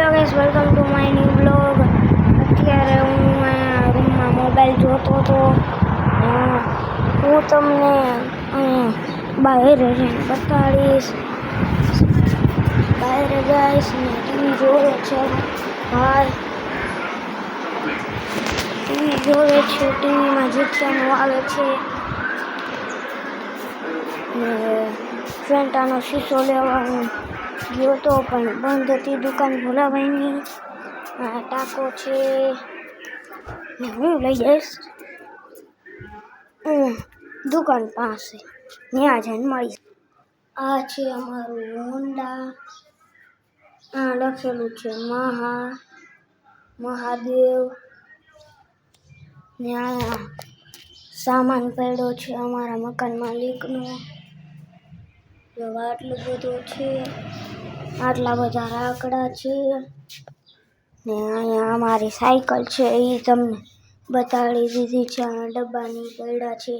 Hello guys, welcome to my new blog. અત્યારે હું અહીંયા રૂમમાં મોબાઈલ જોતો હતો. હું તમને બહાર જઈને બતાડીશ. બહાર જઈશ ને ટીવી જોવે છે. બહાર ટીવી જોવે છે. ટીવીમાં જીત્યાનું આવે છે. ને ફેન્ટાનો શીશો લેવા હું ગયો તો પણ બંધ હતી દુકાન. ભોલાભાઈની ટાંકો છે ને હું લઈ જઈશ દુકાન પાસે. ત્યાં જઈને મળીશ. આ છે અમારું હોન્ડા. આ લખેલું છે મહાદેવ ને અહીંયા સામાન પડ્યો છે અમારા મકાન માલિકનો. આટલું બધું છે. આટલા બધા રાકડા છે ને અહીંયા અમારી સાયકલ છે એ તમને બતાડી દીધી છે. આ ડબ્બાની પડ્યા છે.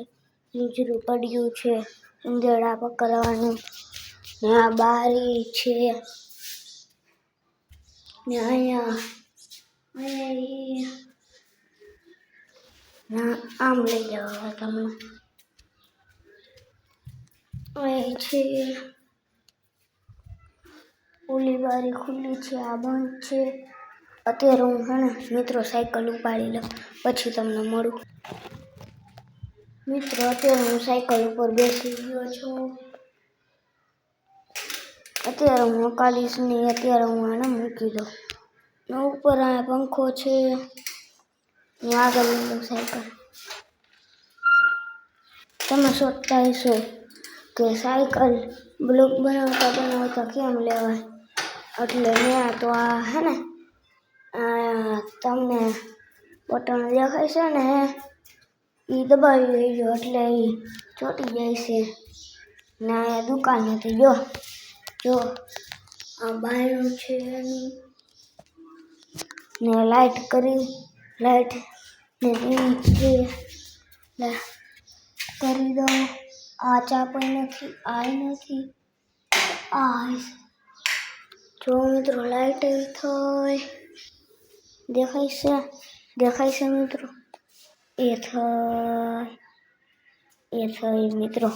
નીચરું પડ્યું છે ઉંદેડા પકડવાનું. ને આ બારી છે ને અહીંયા આમ લઈ જવા તમને અહીં છે. ઓલી બારી ખુલ્લી છે, આ બંધ છે. અત્યારે હું મિત્રો સાયકલ ઉપાડી લઉં પછી તમને મળું. મિત્રો અત્યારે હું સાયકલ ઉપર બેસી ગયો છું. અત્યારે હું હકાલીશ નહીં. અત્યારે હું આને મૂકી દઉં. ઉપર આ પંખો છે. હું આગળ લઈ લઉં સાયકલ. તમે સોચતા હશો કે સાયકલ બ્લોગ બનાવતા કેમ લેવાય, એટલે મેં તો આ તમને બટન દેખાય છે ને એ દબાવી લેજો એટલે એ ચોટી જાય છે. ને અહીંયા દુકાન હતી. જો આ બાયણું છે ને લાઈટ ને કરી દો. આ ચા પણ નથી, આ નથી, આ જો મિત્રો લાઈટ થઈ દેખાય છે મિત્રો. એ થઈ મિત્રો.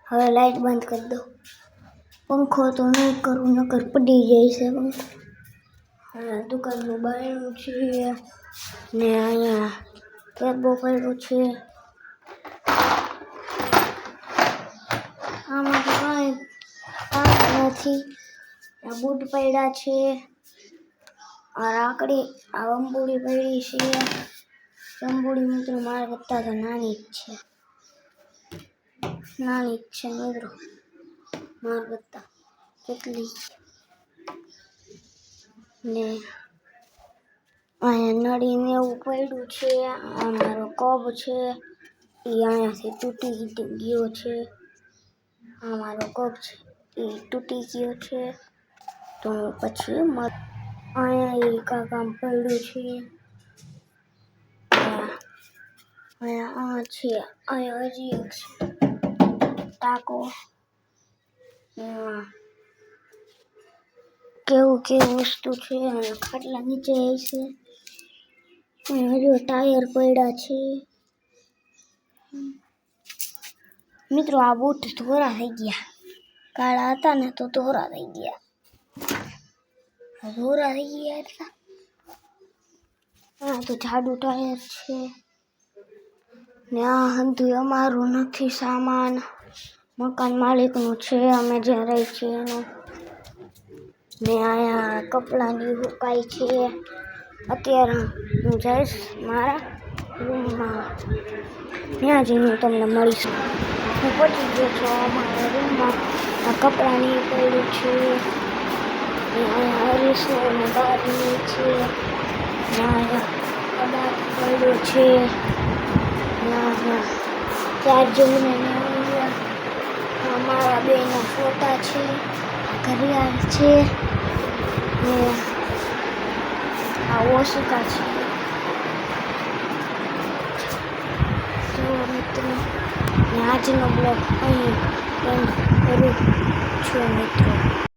હવે લાઈટ બંધ કરી દો. પંખો તો નહીં કરું નકર પડી જાય છે પંખો. હા, દુકાનનું બાયણું છે ને અહીંયા ટર્બો પડ્યો છે. આમાં તો કાંઈ નથી. આ બૂટ પડ્યા છે. આ રાકડી આ અંબુડી પડી છે. અંબુડી મિત્રો મારા કરતાં તો નાની જ છે મિત્રો. મારા કરતાં કેટલી ને અહીંયા નળીને એવું પડ્યું છે. આ મારો કપ છે એ અહીંયાથી તૂટી ગયો છે. આ મારો કપ છે એ તૂટી ગયો છે. તો પછી અહીંયા એ કામ પડ્યું છે. અહીંયા આ છે. અહીંયા હજી એક છે ટાંકો. કેવું વસ્તુ છે. અહીંયા ખાટલા નીચે છે. અહીંયા હજુ ટાયર પડ્યા છે. મિત્રો આ બૂટ ધોરા થઈ ગયા. કાળા હતા ને તો ધોરા થઈ ગયા. એટલા આ તો જાડુ ટાયર છે ને આ હંધું અમારું નથી. સામાન મકાન માલિકનું છે. અમે જ્યાં રહી છીએ એનું. ને અહીંયા કપડાની હુકાઈ છે. અત્યારે હું જઈશ મારા રૂમમાં. ત્યાં જઈને હું તમને મળીશ. હું પહોંચી ગયો છું અમારા રૂમમાં. આ કપડાની પડ્યું છે. અહીંયા અરીસો અને બારી છે. અહીંયા કબાટ પડ્યો છે. ચાર્જરને અમારા બેના ફોટા છે. ઘડિયાળ છે ને આ ઓશિકા છે. તો મિત્રો આજનો બ્લોગ અહીં કરું છું મિત્રો.